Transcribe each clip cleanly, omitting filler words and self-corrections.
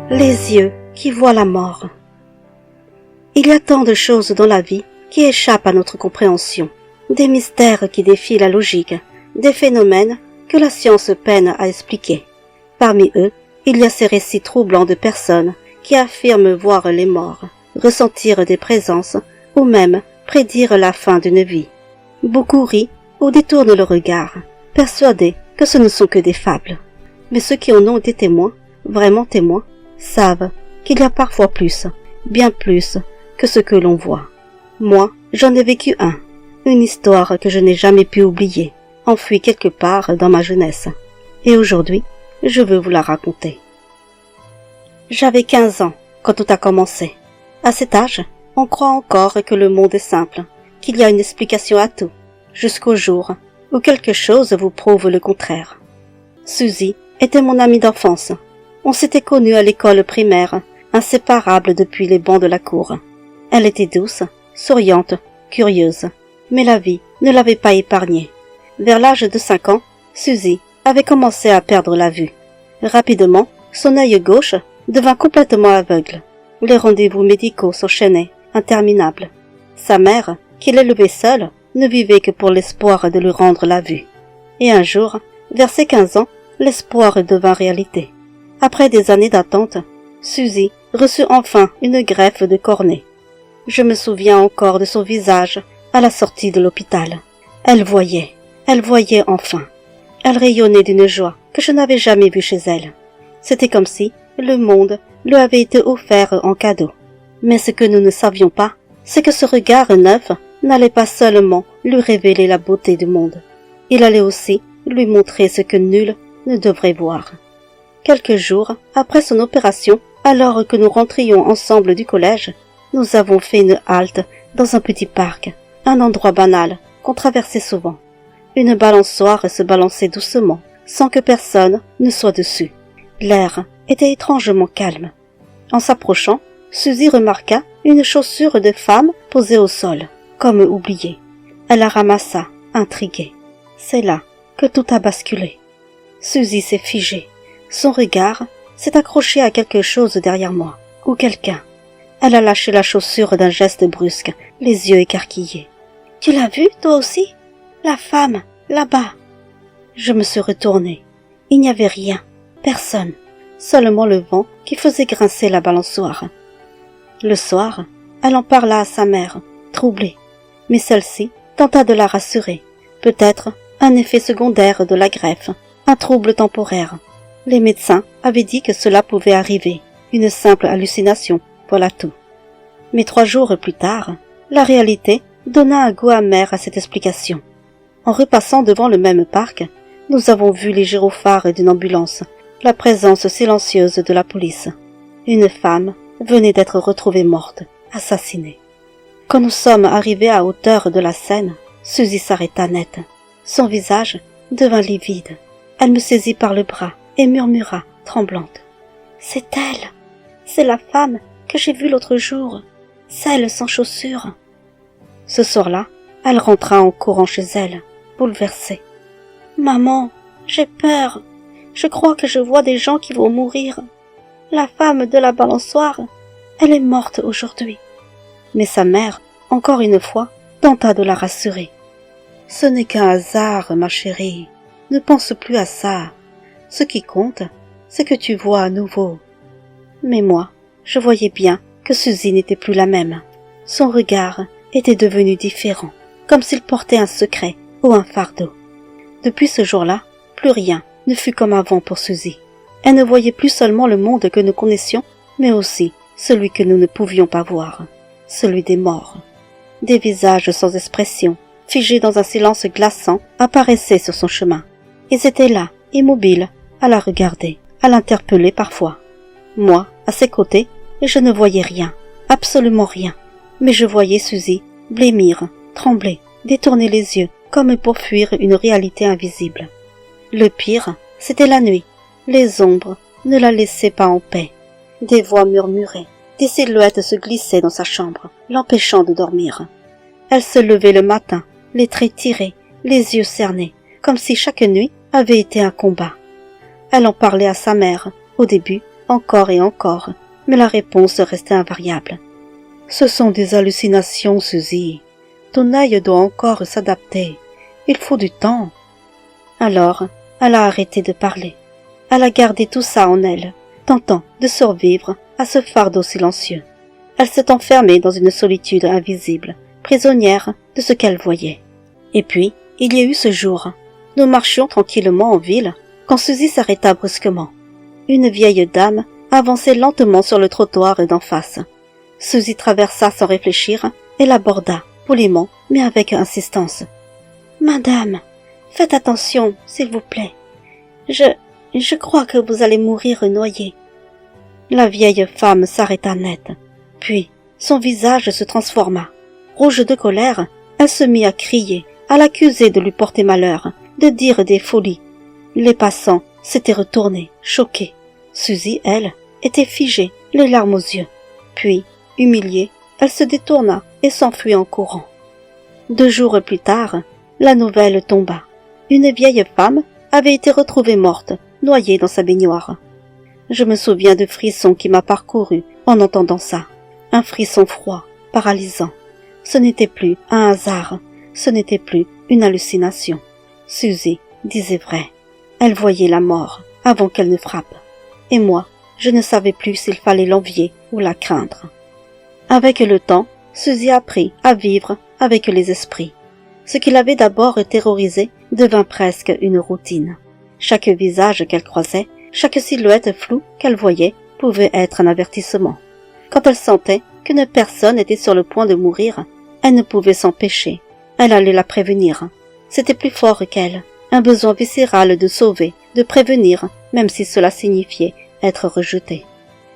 Les yeux qui voient la mort. Il y a tant de choses dans la vie qui échappent à notre compréhension, des mystères qui défient la logique, des phénomènes que la science peine à expliquer. Parmi eux, il y a ces récits troublants de personnes qui affirment voir les morts, ressentir des présences ou même prédire la fin d'une vie. Beaucoup rient ou détournent le regard, persuadés que ce ne sont que des fables. Mais ceux qui en ont été témoins, vraiment témoins, savent qu'il y a parfois plus, bien plus, que ce que l'on voit. Moi, j'en ai vécu une histoire que je n'ai jamais pu oublier, enfouie quelque part dans ma jeunesse. Et aujourd'hui, je veux vous la raconter. J'avais 15 ans quand tout a commencé. À cet âge, on croit encore que le monde est simple, qu'il y a une explication à tout, jusqu'au jour où quelque chose vous prouve le contraire. Suzy était mon amie d'enfance. On s'était connus à l'école primaire, inséparables depuis les bancs de la cour. Elle était douce, souriante, curieuse, mais la vie ne l'avait pas épargnée. Vers l'âge de 5 ans, Suzy avait commencé à perdre la vue. Rapidement, son œil gauche devint complètement aveugle. Les rendez-vous médicaux s'enchaînaient, interminables. Sa mère, qui l'élevait seule, ne vivait que pour l'espoir de lui rendre la vue. Et un jour, vers ses 15 ans, l'espoir devint réalité. Après des années d'attente, Suzy reçut enfin une greffe de cornée. Je me souviens encore de son visage à la sortie de l'hôpital. Elle voyait enfin. Elle rayonnait d'une joie que je n'avais jamais vue chez elle. C'était comme si le monde lui avait été offert en cadeau. Mais ce que nous ne savions pas, c'est que ce regard neuf n'allait pas seulement lui révéler la beauté du monde. Il allait aussi lui montrer ce que nul ne devrait voir. Quelques jours après son opération, alors que nous rentrions ensemble du collège, nous avons fait une halte dans un petit parc, un endroit banal qu'on traversait souvent. Une balançoire se balançait doucement, sans que personne ne soit dessus. L'air était étrangement calme. En s'approchant, Suzy remarqua une chaussure de femme posée au sol, comme oubliée. Elle la ramassa, intriguée. C'est là que tout a basculé. Suzy s'est figée. Son regard s'est accroché à quelque chose derrière moi, ou quelqu'un. Elle a lâché la chaussure d'un geste brusque, les yeux écarquillés. « Tu l'as vue, toi aussi ? La femme, là-bas !» Je me suis retournée. Il n'y avait rien, personne, seulement le vent qui faisait grincer la balançoire. Le soir, elle en parla à sa mère, troublée, mais celle-ci tenta de la rassurer. Peut-être un effet secondaire de la greffe, un trouble temporaire. Les médecins avaient dit que cela pouvait arriver, une simple hallucination, voilà tout. Mais 3 jours plus tard, la réalité donna un goût amer à cette explication. En repassant devant le même parc, nous avons vu les gyrophares d'une ambulance, la présence silencieuse de la police. Une femme venait d'être retrouvée morte, assassinée. Quand nous sommes arrivés à hauteur de la scène, Suzy s'arrêta net. Son visage devint livide. Elle me saisit par le bras et murmura, tremblante. « C'est elle! C'est la femme que j'ai vue l'autre jour, celle sans chaussures. » Ce soir-là, elle rentra en courant chez elle, bouleversée. « Maman, j'ai peur. Je crois que je vois des gens qui vont mourir. La femme de la balançoire, elle est morte aujourd'hui. » Mais sa mère, encore une fois, tenta de la rassurer. « Ce n'est qu'un hasard, ma chérie. Ne pense plus à ça. Ce qui compte, c'est que tu vois à nouveau. » Mais moi, je voyais bien que Suzy n'était plus la même. Son regard était devenu différent, comme s'il portait un secret ou un fardeau. Depuis ce jour-là, plus rien ne fut comme avant pour Suzy. Elle ne voyait plus seulement le monde que nous connaissions, mais aussi celui que nous ne pouvions pas voir, celui des morts. Des visages sans expression, figés dans un silence glaçant, apparaissaient sur son chemin. Ils étaient là, immobiles, à la regarder, à l'interpeller parfois. Moi, à ses côtés, je ne voyais rien, absolument rien. Mais je voyais Suzy blêmir, trembler, détourner les yeux, comme pour fuir une réalité invisible. Le pire, c'était la nuit. Les ombres ne la laissaient pas en paix. Des voix murmuraient, des silhouettes se glissaient dans sa chambre, l'empêchant de dormir. Elle se levait le matin, les traits tirés, les yeux cernés, comme si chaque nuit avait été un combat. Elle en parlait à sa mère. Au début, encore et encore, mais la réponse restait invariable. Ce sont des hallucinations, Suzy. Ton œil doit encore s'adapter. Il faut du temps. Alors, elle a arrêté de parler. Elle a gardé tout ça en elle, tentant de survivre à ce fardeau silencieux. Elle s'est enfermée dans une solitude invisible, prisonnière de ce qu'elle voyait. Et puis, il y a eu ce jour. Nous marchions tranquillement en ville, quand Suzy s'arrêta brusquement. Une vieille dame avançait lentement sur le trottoir d'en face. Suzy traversa sans réfléchir et l'aborda, poliment, mais avec insistance. « Madame, faites attention, s'il vous plaît. Je crois que vous allez mourir noyée. » La vieille femme s'arrêta net, puis son visage se transforma. Rouge de colère, elle se mit à crier, à l'accuser de lui porter malheur, de dire des folies. Les passants s'étaient retournés, choqués. Suzy, elle, était figée, les larmes aux yeux. Puis, humiliée, elle se détourna et s'enfuit en courant. 2 jours plus tard, la nouvelle tomba. Une vieille femme avait été retrouvée morte, noyée dans sa baignoire. Je me souviens du frisson qui m'a parcouru en entendant ça. Un frisson froid, paralysant. Ce n'était plus un hasard, ce n'était plus une hallucination. Suzy disait vrai. Elle voyait la mort avant qu'elle ne frappe. Et moi, je ne savais plus s'il fallait l'envier ou la craindre. Avec le temps, Suzy apprit à vivre avec les esprits. Ce qui l'avait d'abord terrorisée devint presque une routine. Chaque visage qu'elle croisait, chaque silhouette floue qu'elle voyait pouvait être un avertissement. Quand elle sentait qu'une personne était sur le point de mourir, elle ne pouvait s'empêcher. Elle allait la prévenir. C'était plus fort qu'elle, un besoin viscéral de sauver, de prévenir, même si cela signifiait être rejeté.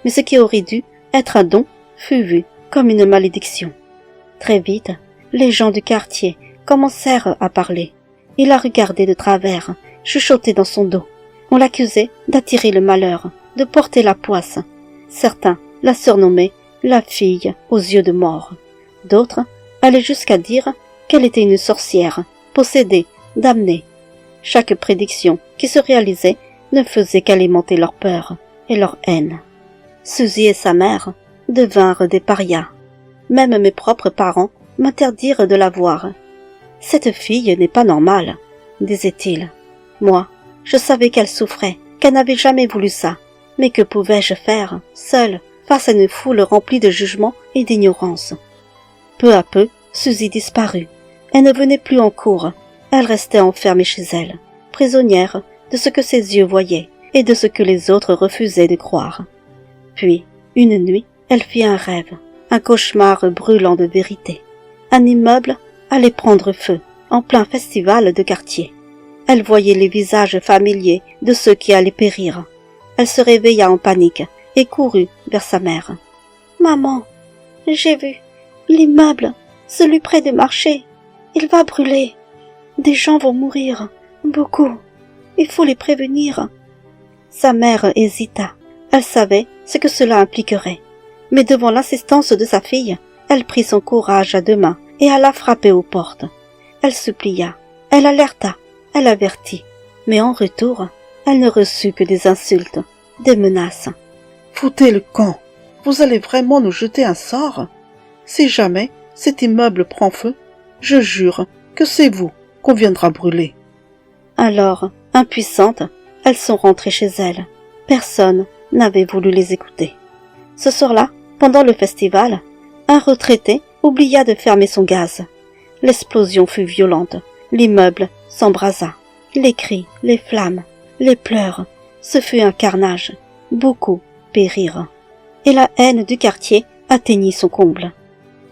Mais ce qui aurait dû être un don fut vu comme une malédiction. Très vite, les gens du quartier commencèrent à parler. Ils la regardaient de travers, chuchotaient dans son dos. On l'accusait d'attirer le malheur, de porter la poisse. Certains la surnommaient la fille aux yeux de mort. D'autres allaient jusqu'à dire qu'elle était une sorcière, possédée, damnée. Chaque prédiction qui se réalisait ne faisait qu'alimenter leur peur et leur haine. Suzy et sa mère devinrent des parias. Même mes propres parents m'interdirent de la voir. « Cette fille n'est pas normale », disaient-ils. Moi, je savais qu'elle souffrait, qu'elle n'avait jamais voulu ça. Mais que pouvais-je faire, seule, face à une foule remplie de jugement et d'ignorance? Peu à peu, Suzy disparut. Elle ne venait plus en cours. Elle restait enfermée chez elle, prisonnière de ce que ses yeux voyaient et de ce que les autres refusaient de croire. Puis, une nuit, elle fit un rêve, un cauchemar brûlant de vérité. Un immeuble allait prendre feu, en plein festival de quartier. Elle voyait les visages familiers de ceux qui allaient périr. Elle se réveilla en panique et courut vers sa mère. « Maman, j'ai vu l'immeuble, celui près du marché. Il va brûler. Des gens vont mourir, beaucoup. Il faut les prévenir. » Sa mère hésita. Elle savait ce que cela impliquerait. Mais devant l'insistance de sa fille, elle prit son courage à 2 mains et alla frapper aux portes. Elle supplia, elle alerta, elle avertit. Mais en retour, elle ne reçut que des insultes, des menaces. « Foutez le camp. Vous allez vraiment nous jeter un sort? Si jamais cet immeuble prend feu, je jure que c'est vous qu'on viendra brûler. » Alors, impuissantes, elles sont rentrées chez elles. Personne n'avait voulu les écouter. Ce soir-là, pendant le festival, un retraité oublia de fermer son gaz. L'explosion fut violente. L'immeuble s'embrasa. Les cris, les flammes, les pleurs, ce fut un carnage. Beaucoup périrent. Et la haine du quartier atteignit son comble.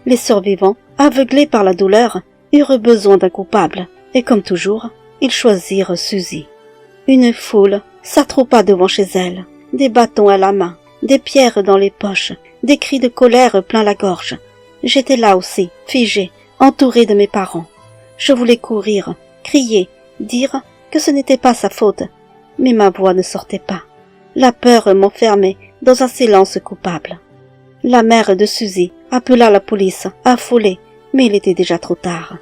Les survivants, aveuglés par la douleur, eurent besoin d'un coupable, et comme toujours, ils choisirent Suzy. Une foule s'attroupa devant chez elle, des bâtons à la main, des pierres dans les poches, des cris de colère plein la gorge. J'étais là aussi, figée, entourée de mes parents. Je voulais courir, crier, dire que ce n'était pas sa faute, mais ma voix ne sortait pas. La peur m'enfermait dans un silence coupable. La mère de Suzy appela la police, affolée, mais il était déjà trop tard.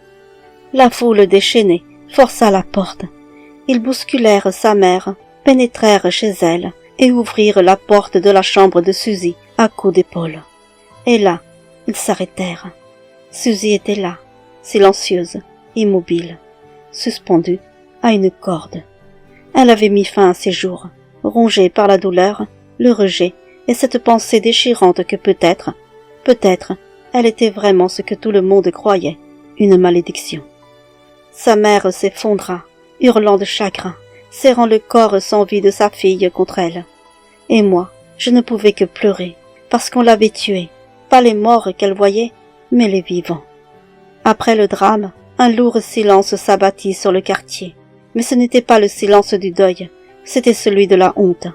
La foule déchaînée força la porte. Ils bousculèrent sa mère, pénétrèrent chez elle et ouvrirent la porte de la chambre de Suzy à coups d'épaule. Et là, ils s'arrêtèrent. Suzy était là, silencieuse, immobile, suspendue à une corde. Elle avait mis fin à ses jours, rongée par la douleur, le rejet et cette pensée déchirante que peut-être, elle était vraiment ce que tout le monde croyait, une malédiction. Sa mère s'effondra, hurlant de chagrin, serrant le corps sans vie de sa fille contre elle. Et moi, je ne pouvais que pleurer, parce qu'on l'avait tuée, pas les morts qu'elle voyait, mais les vivants. Après le drame, un lourd silence s'abattit sur le quartier, mais ce n'était pas le silence du deuil, c'était celui de la honte,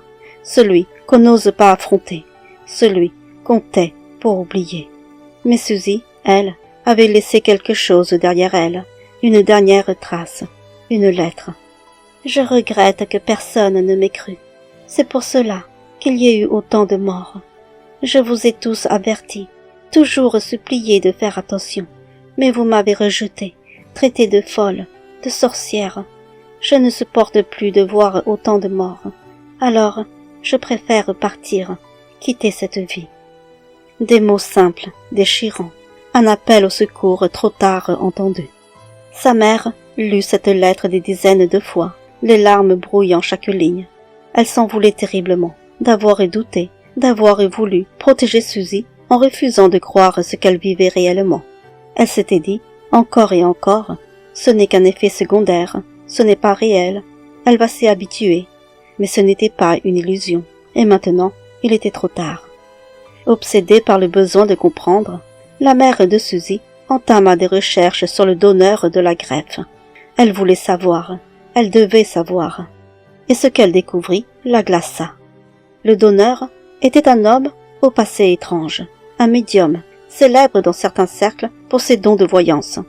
celui qu'on n'ose pas affronter, celui qu'on tait pour oublier. Mais Suzy, elle, avait laissé quelque chose derrière elle, une dernière trace, une lettre. Je regrette que personne ne m'ait cru. C'est pour cela qu'il y ait eu autant de morts. Je vous ai tous avertis, toujours supplié de faire attention, mais vous m'avez rejeté, traité de folle, de sorcière. Je ne supporte plus de voir autant de morts. Alors, je préfère partir, quitter cette vie. Des mots simples, déchirants, un appel au secours trop tard entendu. Sa mère lut cette lettre des dizaines de fois, les larmes brouillant chaque ligne. Elle s'en voulait terriblement, d'avoir douté, d'avoir voulu protéger Suzy en refusant de croire ce qu'elle vivait réellement. Elle s'était dit, encore et encore, ce n'est qu'un effet secondaire, ce n'est pas réel, elle va s'y habituer. Mais ce n'était pas une illusion, et maintenant, il était trop tard. Obsédée par le besoin de comprendre, la mère de Suzy entama des recherches sur le donneur de la greffe. Elle voulait savoir, elle devait savoir. Et ce qu'elle découvrit la glaça. Le donneur était un homme au passé étrange, un médium, célèbre dans certains cercles pour ses dons de voyance.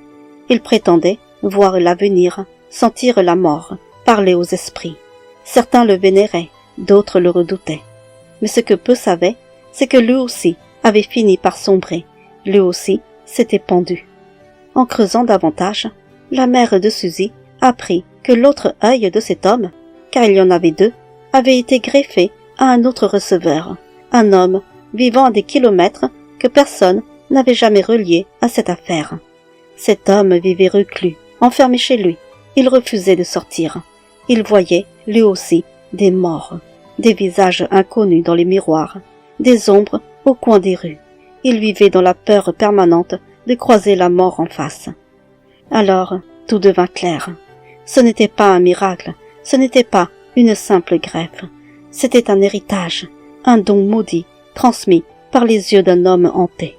Il prétendait voir l'avenir, sentir la mort, parler aux esprits. Certains le vénéraient, d'autres le redoutaient. Mais ce que peu savaient, c'est que lui aussi avait fini par sombrer, lui aussi s'était pendu. En creusant davantage, la mère de Suzy apprit que l'autre œil de cet homme, car il y en avait deux, avait été greffé à un autre receveur, un homme vivant à des kilomètres que personne n'avait jamais relié à cette affaire. Cet homme vivait reclus, enfermé chez lui. Il refusait de sortir. Il voyait, lui aussi, des morts, des visages inconnus dans les miroirs, des ombres au coin des rues. Il vivait dans la peur permanente de croiser la mort en face. Alors, tout devint clair. Ce n'était pas un miracle, ce n'était pas une simple greffe. C'était un héritage, un don maudit, transmis par les yeux d'un homme hanté.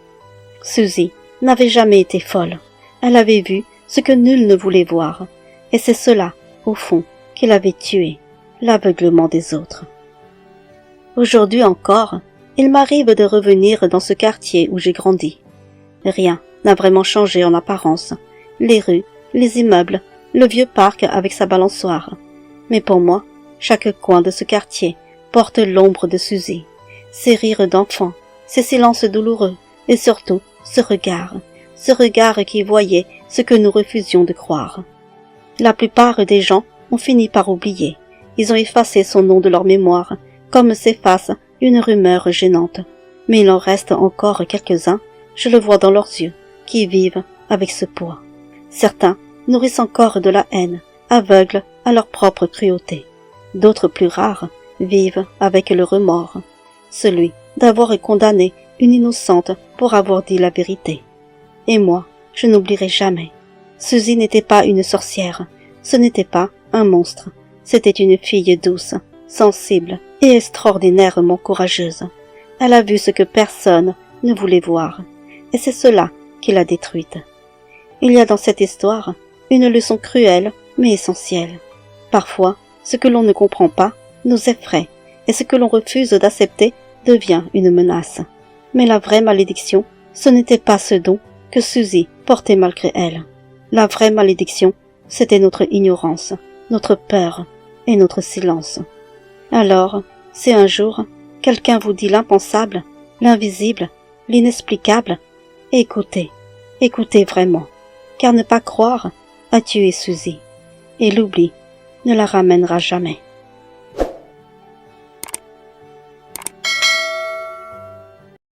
Suzy n'avait jamais été folle. Elle avait vu ce que nul ne voulait voir, et c'est cela, au fond, qui l'avait tuée, l'aveuglement des autres. Aujourd'hui encore, il m'arrive de revenir dans ce quartier où j'ai grandi. Rien n'a vraiment changé en apparence. Les rues, les immeubles, le vieux parc avec sa balançoire. Mais pour moi, chaque coin de ce quartier porte l'ombre de Suzy, ses rires d'enfant, ses silences douloureux, et surtout ce regard qui voyait ce que nous refusions de croire. La plupart des gens ont fini par oublier. Ils ont effacé son nom de leur mémoire, comme s'efface une rumeur gênante. Mais il en reste encore quelques-uns, je le vois dans leurs yeux, qui vivent avec ce poids. Certains nourrissent encore de la haine, aveugles à leur propre cruauté. D'autres plus rares vivent avec le remords, celui d'avoir condamné une innocente pour avoir dit la vérité. Et moi, je n'oublierai jamais. Suzy n'était pas une sorcière, ce n'était pas un monstre, c'était une fille douce, sensible et extraordinairement courageuse. Elle a vu ce que personne ne voulait voir, et c'est cela qui l'a détruite. Il y a dans cette histoire une leçon cruelle mais essentielle. Parfois, ce que l'on ne comprend pas nous effraie, et ce que l'on refuse d'accepter devient une menace. Mais la vraie malédiction, ce n'était pas ce don que Suzy portait malgré elle. La vraie malédiction, c'était notre ignorance, notre peur et notre silence. Alors, si un jour, quelqu'un vous dit l'impensable, l'invisible, l'inexplicable, écoutez, écoutez vraiment, car ne pas croire a tué Suzy, et l'oubli ne la ramènera jamais.